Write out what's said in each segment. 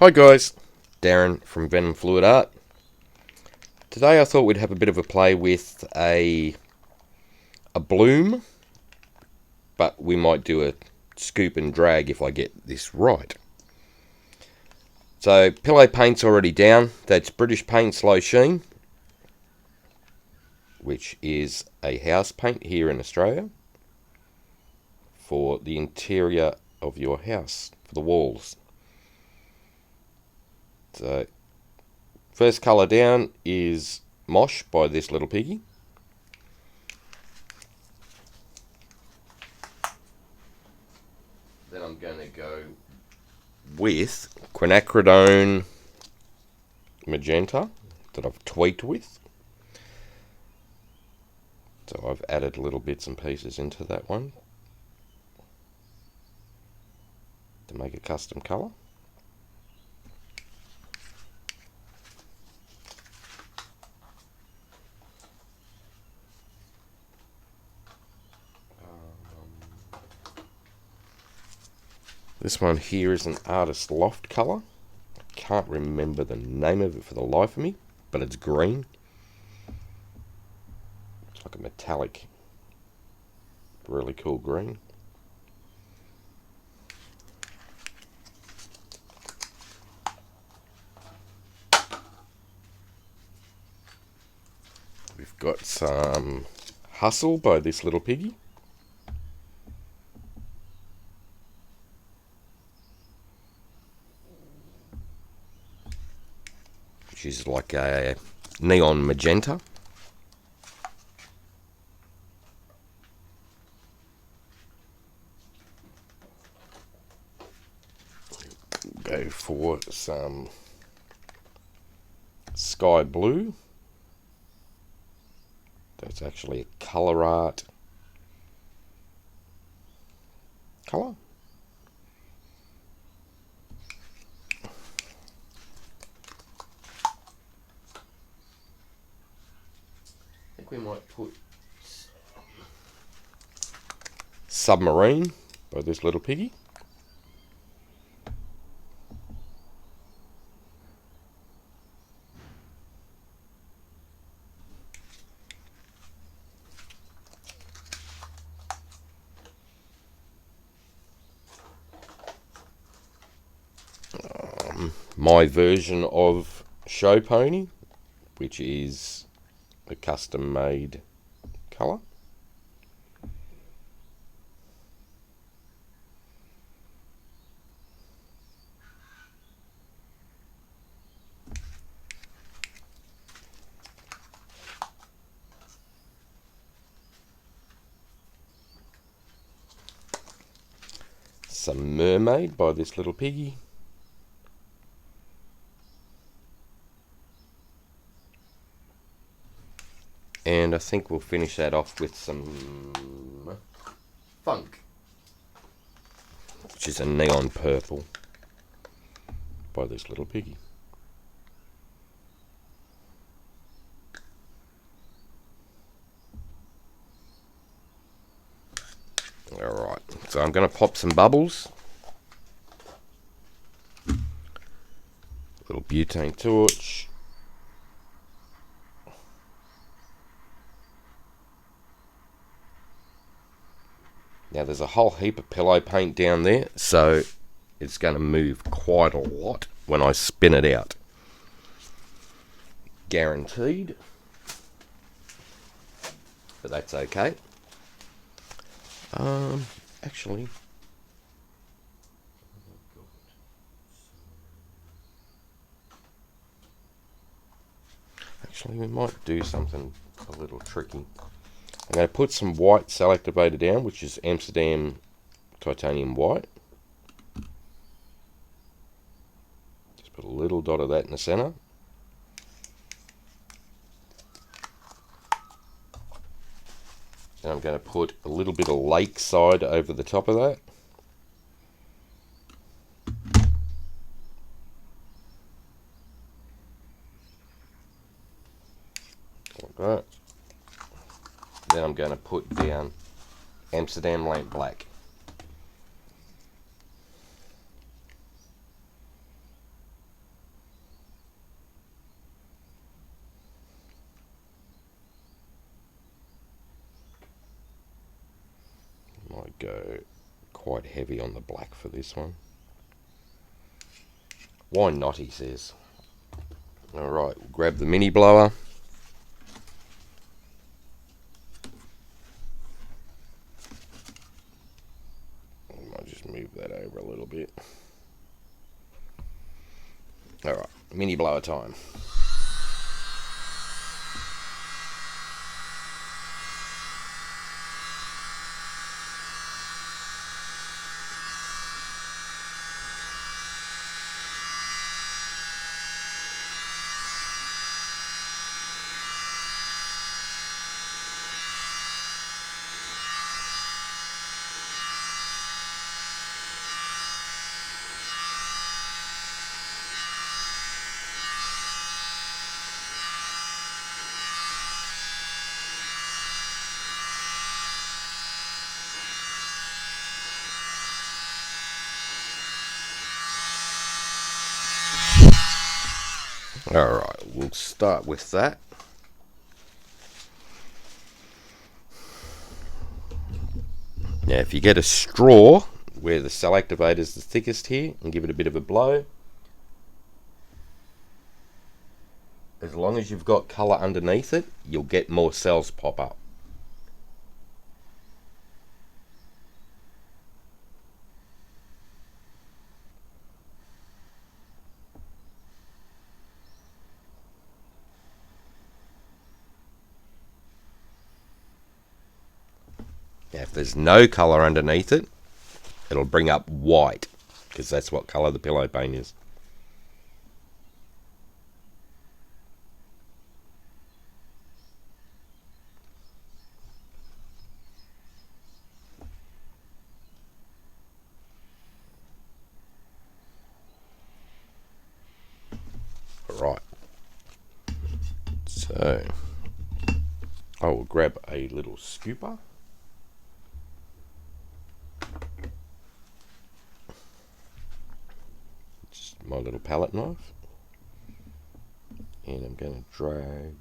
Hi guys, Darren from Venom Fluid Art. Today I thought we'd have a bit of a play with a bloom, but we might do a scoop and drag if I get this right. So pillow paint's already down. That's British Paint Slow Sheen, which is a house paint here in Australia for the interior of your house, for the walls. So first colour down is Mosh by this little piggy. Then I'm going to go with quinacridone magenta that I've tweaked with. So I've added little bits and pieces into that one to make a custom colour. This one here is an Artist Loft colour. I can't remember the name of it for the life of me, but it's green. It's like a metallic, really cool green. We've got some Hustle by this little piggy. Which is like a neon magenta. Go for some sky blue. That's actually a colour art colour. We might put Submarine by this little piggy. My version of Show Pony, which is a custom made colour. Some Mermaid by this little piggy. And I think we'll finish that off with some Funk, which is a neon purple by this little piggy. Alright, so I'm going to pop some bubbles. Little butane torch. Now there's a whole heap of pillow paint down there, so it's going to move quite a lot when I spin it out. Guaranteed. But that's okay. Actually, we might do something a little tricky. I'm going to put some white cell activator down, which is Amsterdam titanium white. Just put a little dot of that in the center. And I'm going to put a little bit of Lakeside over the top of that. Like that. Then I'm going to put down Amsterdam Lamp Black. go quite heavy on the black for this one. Why not, he says. Alright, we'll grab the mini blower. I might just move that over a little bit. Alright, mini blower time. Alright, we'll start with that. Now if you get a straw where the cell activator is the thickest here and give it a bit of a blow, as long as you've got colour underneath it, you'll get more cells pop up. Now if there's no colour underneath it, it'll bring up white, because that's what colour the pillow paint is. Right, so I will grab a little scooper. Just my little palette knife, and I'm going to drag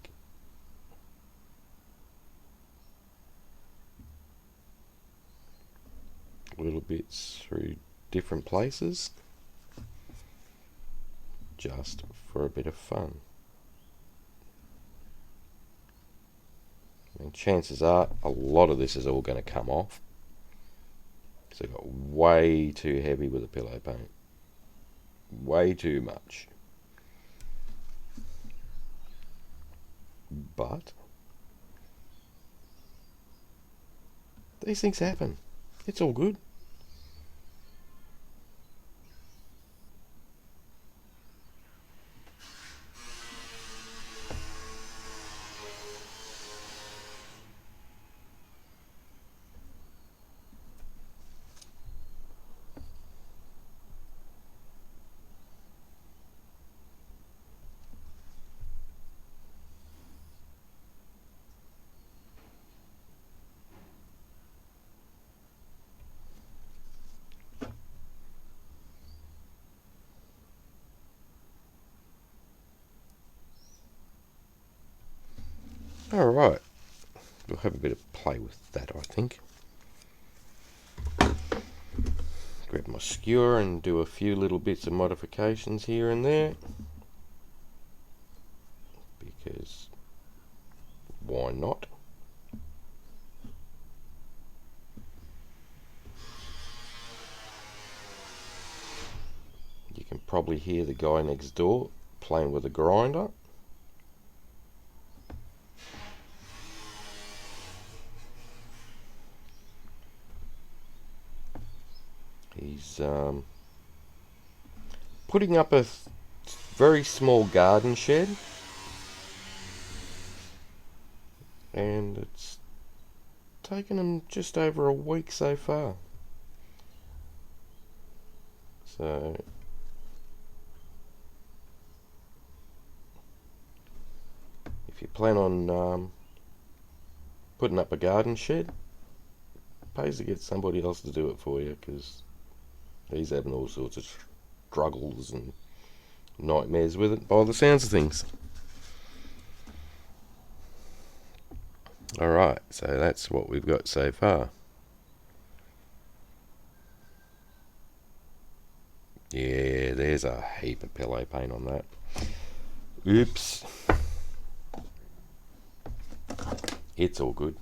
little bits through different places, just for a bit of fun. And chances are a lot of this is all going to come off, because I got way too heavy with the pillow paint, way too much. But these things happen, it's all good. Alright, we'll have a bit of play with that, I think. Grab my skewer and do a few little bits of modifications here and there, because why not? You can probably hear the guy next door playing with a grinder. He's putting up a very small garden shed, and it's taken him just over a week so far. So if you plan on putting up a garden shed, it pays to get somebody else to do it for you, because he's having all sorts of struggles and nightmares with it by the sounds of things. Alright, so that's what we've got so far. Yeah, there's a heap of pillow paint on that. Oops. It's all good.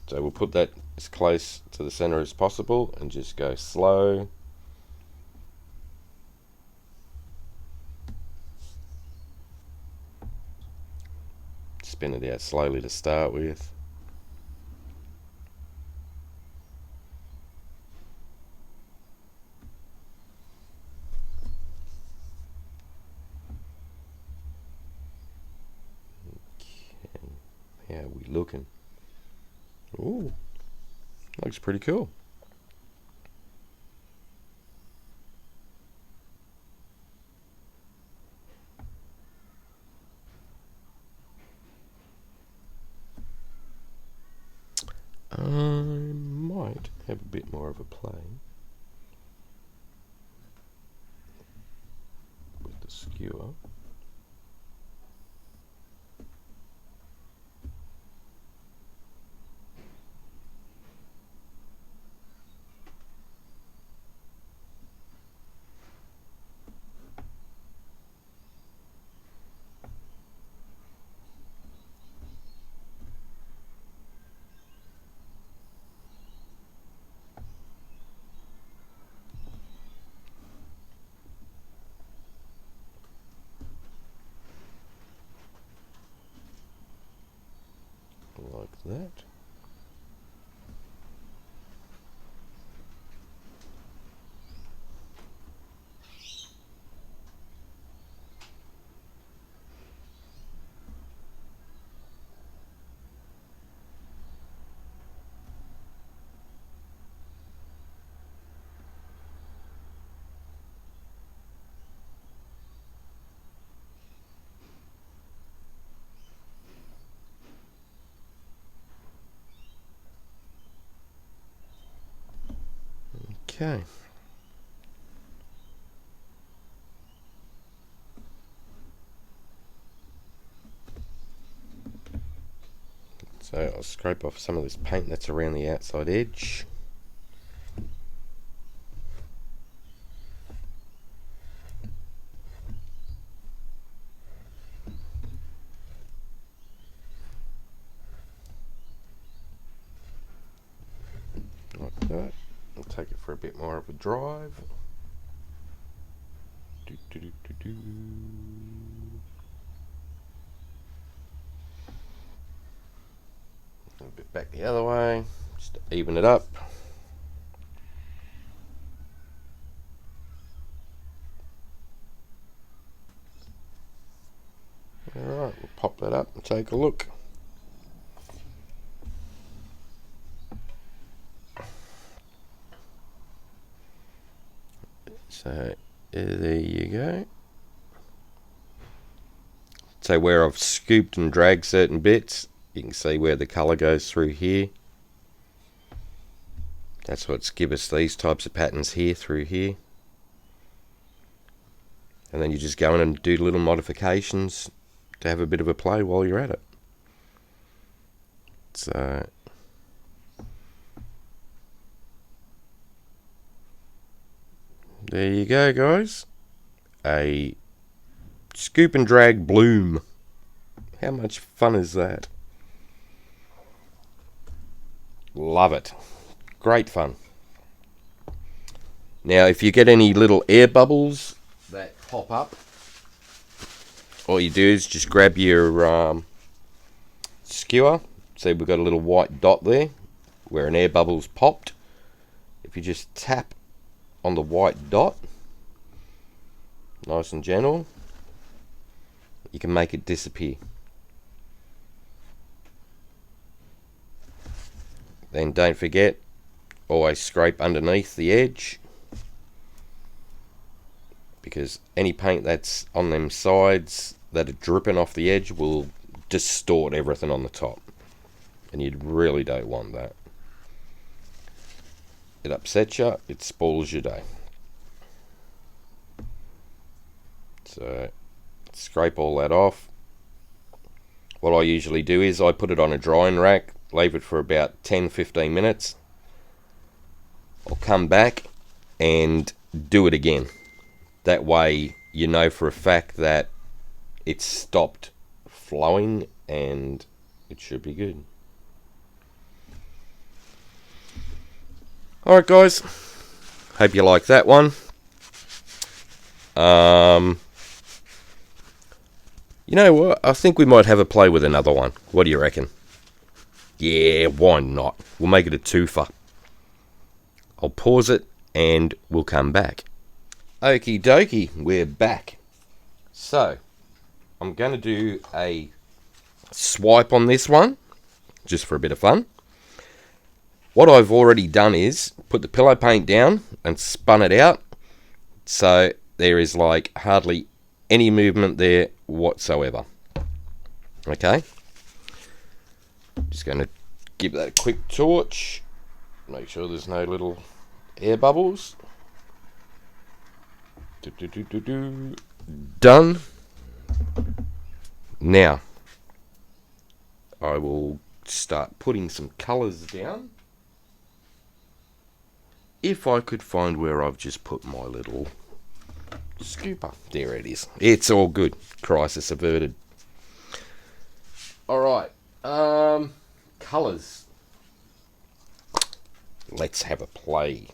So we'll put that as close to the center as possible and just go slow. Spin it out slowly to start with. Okay. How are we looking? Ooh, looks pretty cool. I might have a bit more of a play with the skewer. Like that. Okay. So I'll scrape off some of this paint that's around the outside edge. Like that. I'll take it for a bit more of a drive. Do, do, do, do, do. A bit back the other way, just to even it up. Alright, we'll pop that up and take a look. So there you go. So where I've scooped and dragged certain bits, you can see where the colour goes through here. That's what's give us these types of patterns here through here. And then you just go in and do little modifications to have a bit of a play while you're at it. So there you go, guys. A scoop and drag bloom. How much fun is that? Love it. Great fun. Now, if you get any little air bubbles that pop up, all you do is just grab your skewer. See, we've got a little white dot there where an air bubble's popped. If you just tap on the white dot, nice and gentle, you can make it disappear. Then don't forget, always scrape underneath the edge, because any paint that's on them sides that are dripping off the edge will distort everything on the top, and you really don't want that. It upsets you, it spoils your day. So scrape all that off. What I usually do is I put it on a drying rack, leave it for about 10-15 minutes. I'll come back and do it again. That way you know for a fact that it's stopped flowing and it should be good. Alright guys, hope you like that one. You know what, I think we might have a play with another one. What do you reckon? Yeah, why not? We'll make it a twofer. I'll pause it and we'll come back. Okie dokie, we're back. So, I'm going to do a swipe on this one, just for a bit of fun. What I've already done is put the pillow paint down and spun it out. So, there is like hardly any movement there whatsoever. Okay. Just going to give that a quick torch. Make sure there's no little air bubbles. Done. Now, I will start putting some colours down. If I could find where I've just put my little scooper. There it is. It's all good. Crisis averted. Alright. Colours. Let's have a play.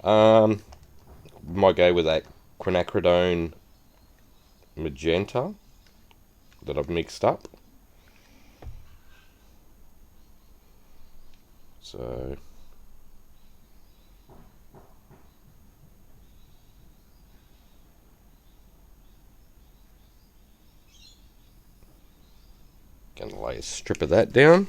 Might go with that quinacridone magenta that I've mixed up. So gonna lay a strip of that down.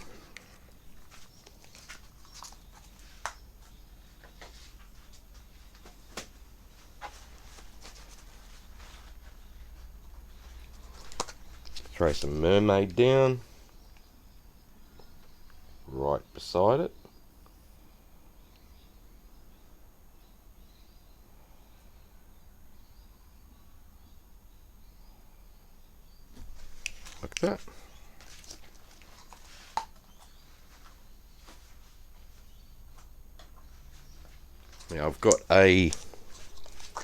Throw some mermaid down right beside it. Like that. Now I've got a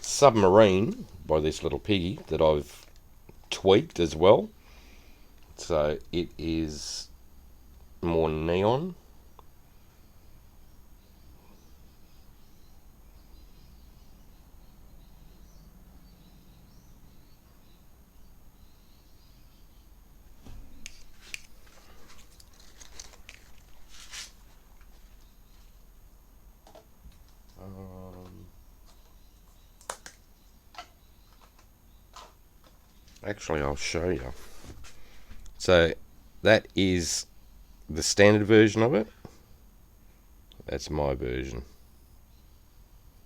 submarine by this little piggy that I've tweaked as well. So it is more neon. Actually, I'll show you. So that is the standard version of it. That's my version.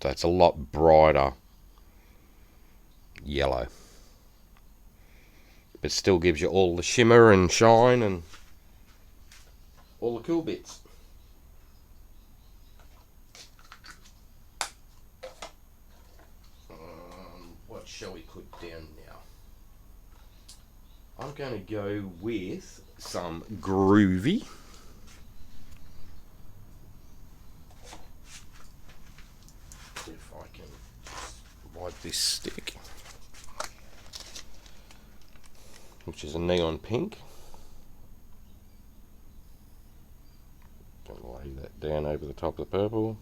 So it's a lot brighter yellow, but still gives you all the shimmer and shine and all the cool bits. What shall we put down now? I'm going to go with some groovy. If I can wipe this stick, which is a neon pink. Going to lay that down over the top of the purple.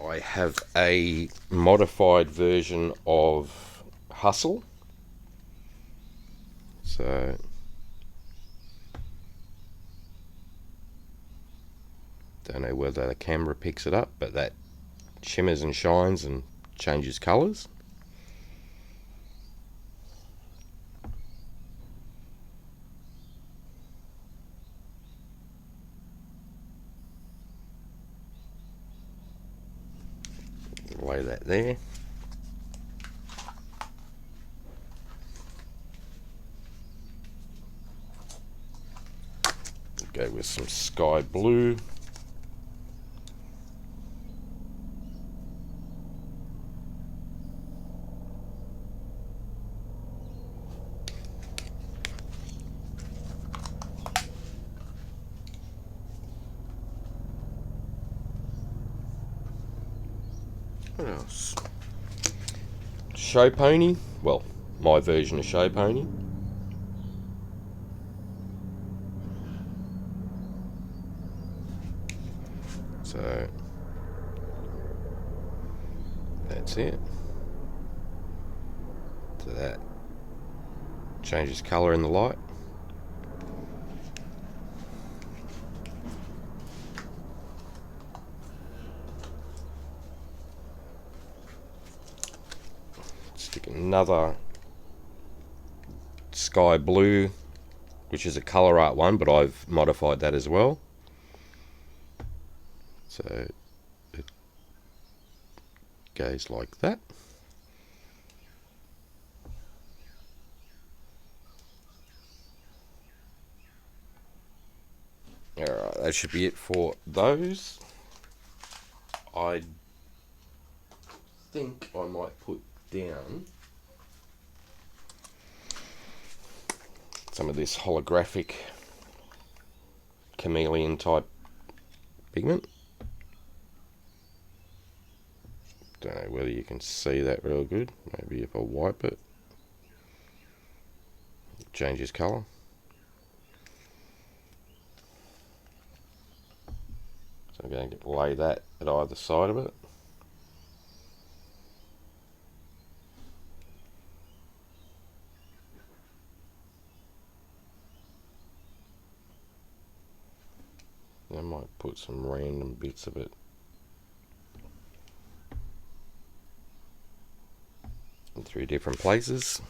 I have a modified version of Hustle. So don't know whether the camera picks it up, but that shimmers and shines and changes colours. Lay that there. Go with some sky blue. What else? Show pony. Well, my version of show pony. So that's it. So that changes colour in the light. Stick another sky blue, which is a colour art one, but I've modified that as well. So it goes like that. Alright, that should be it for those. I think I might put down some of this holographic chameleon type pigment. Don't know whether you can see that real good. Maybe if I wipe it, it changes colour. So I'm going to lay that at either side of it. I might put some random bits of it in 3 different places.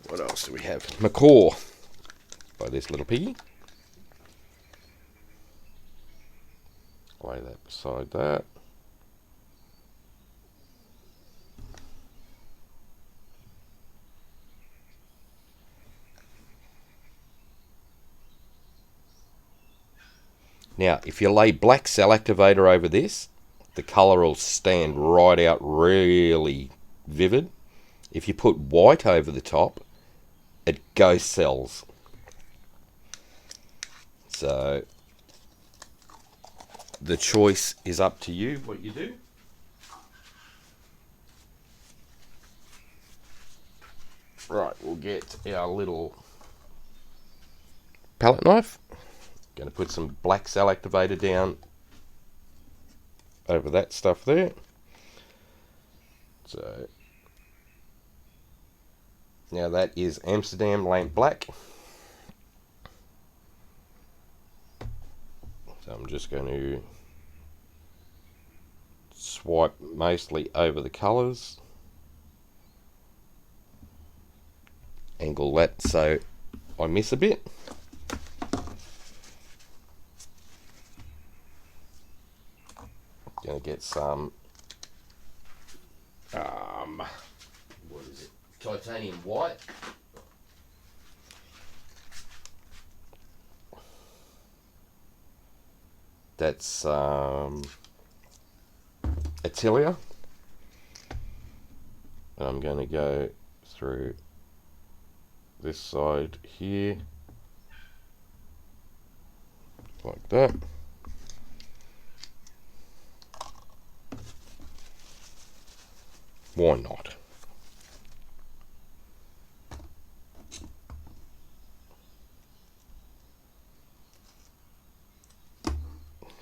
What else do we have? Macaw by this little piggy. Lay that beside that. Now, if you lay black cell activator over this, the colour will stand right out really vivid. If you put white over the top, it ghost cells. So the choice is up to you what you do. Right, we'll get our little palette knife. Going to put some black cell activator down over that stuff there. So now that is Amsterdam Lamp Black. So I'm just going to swipe mostly over the colours. Angle that so I miss a bit. Going to get some what is it? Titanium white. That's Atelier. And I'm going to go through this side here like that. Why not?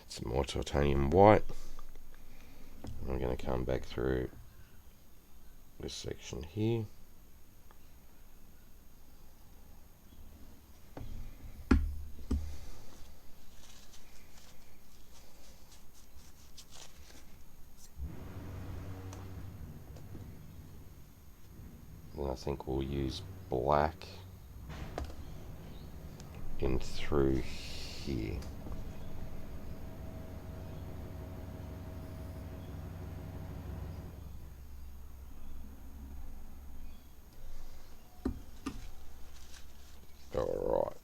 Some more titanium white. I'm going to come back through this section here. I think we'll use black in through here. Alright.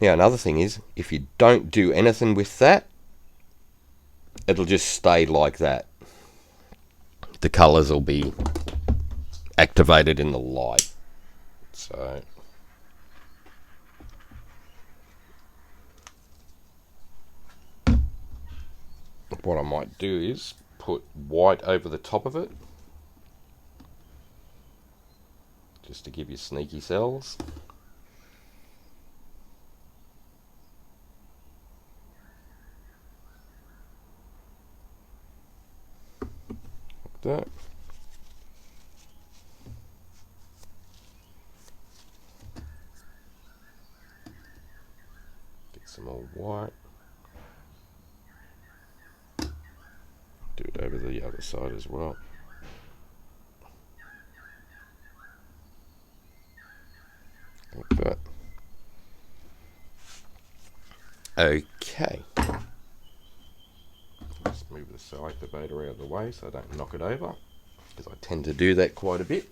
Now another thing is, if you don't do anything with that, it'll just stay like that. The colours will be activated in the light. So what I might do is put white over the top of it, just to give you sneaky cells. Like that. Get some more white. Do it over the other side as well. Like that. Okay. Just move the activator out of the way so I don't knock it over, because I tend to do that quite a bit.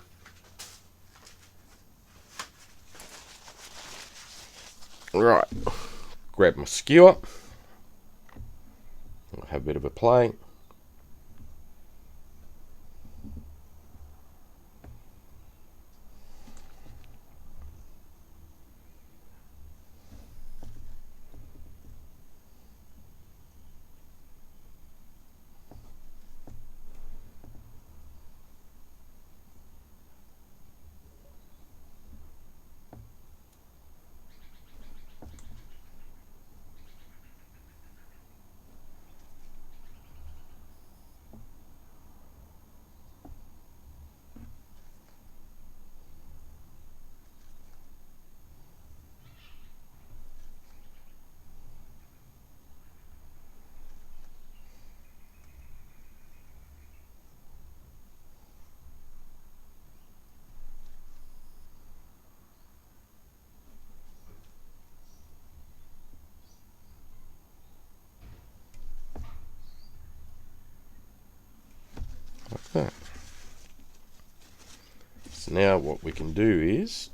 Right. Grab my skewer. I'll have a bit of a play. Like that. So now what we can do is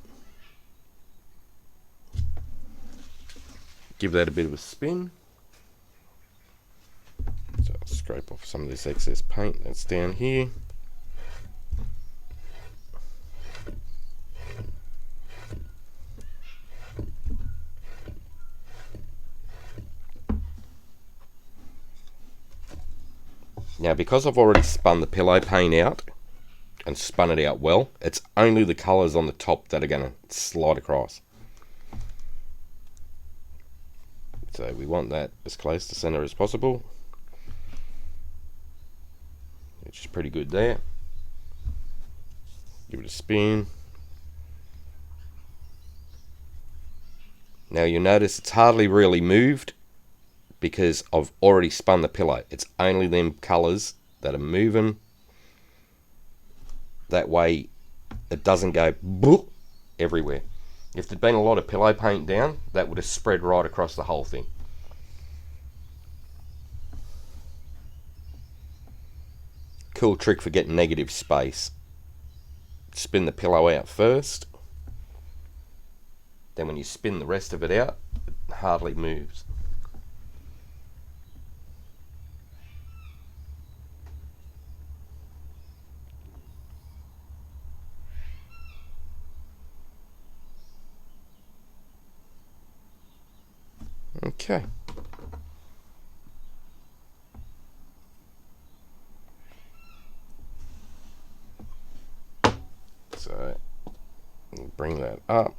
give that a bit of a spin. So I'll scrape off some of this excess paint that's down here. Now, because I've already spun the pillow paint out and spun it out well, it's only the colours on the top that are going to slide across. So we want that as close to centre as possible, which is pretty good there. Give it a spin. Now you'll notice it's hardly really moved, because I've already spun the pillow. It's only them colours that are moving. That way it doesn't go boop everywhere. If there'd been a lot of pillow paint down, that would have spread right across the whole thing. Cool trick for getting negative space. Spin the pillow out first. Then when you spin the rest of it out, it hardly moves. Okay. So, bring that up.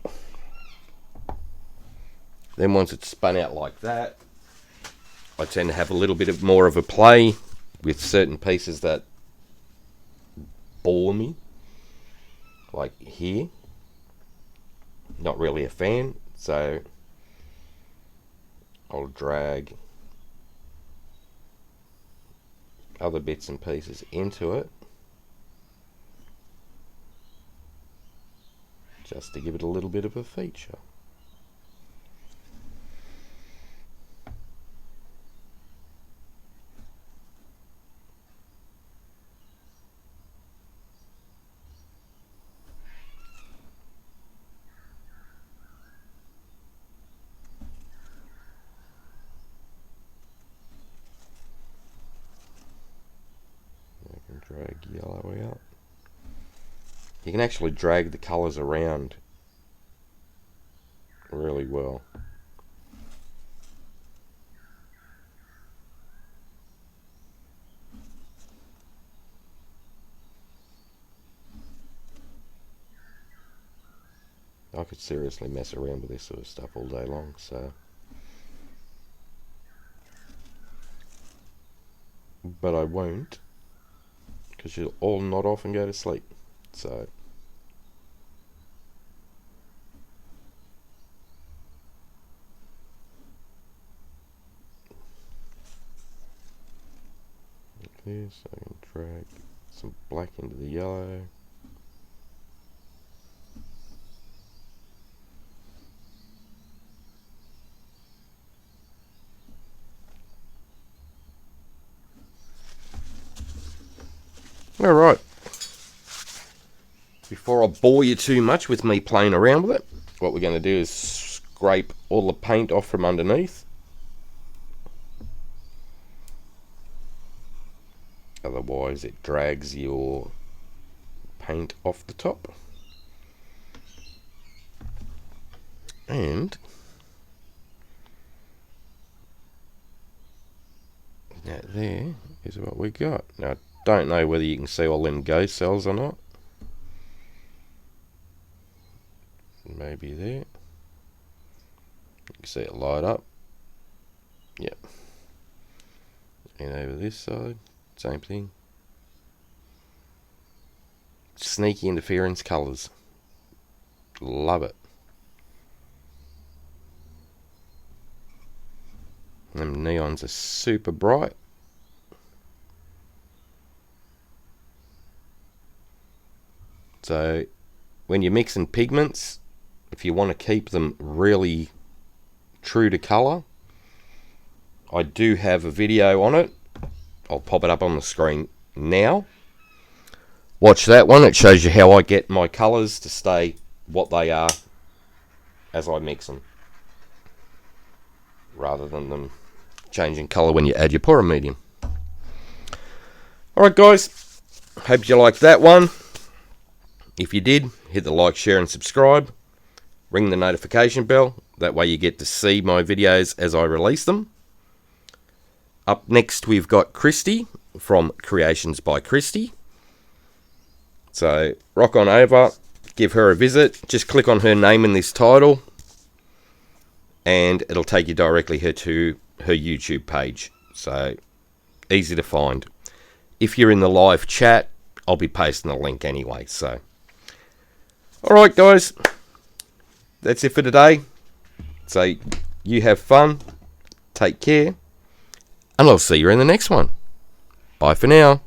Then once it's spun out like that, I tend to have a little bit of more of a play with certain pieces that bore me. Like here. Not really a fan, so I'll drag other bits and pieces into it just to give it a little bit of a feature. Drag yellow out. You can actually drag the colours around really well. could seriously mess around with this sort of stuff all day long, so. But I won't, because you'll all nod off and go to sleep, so. Like this, I can drag some black into the yellow. Alright, before I bore you too much with me playing around with it, what we're going to do is scrape all the paint off from underneath. Otherwise it drags your paint off the top. And that there is what we got. Now, don't know whether you can see all them ghost cells or not. Maybe there. You can see it light up. Yep. And over this side, same thing. Sneaky interference colours. Love it. Them neons are super bright. So when you're mixing pigments, if you want to keep them really true to colour, I do have a video on it. I'll pop it up on the screen now. Watch that one. It shows you how I get my colours to stay what they are as I mix them, rather than them changing colour when you add your pouring medium. Alright guys, hope you liked that one. If you did, hit the like, share and subscribe. Ring the notification bell. That way you get to see my videos as I release them. Up next we've got Christy from Creations by Christy. So rock on over, give her a visit. Just click on her name in this title and it'll take you directly to her YouTube page. So easy to find. If you're in the live chat, I'll be pasting the link anyway. So alright guys, that's it for today. So you have fun, take care, and I'll see you in the next one. Bye for now.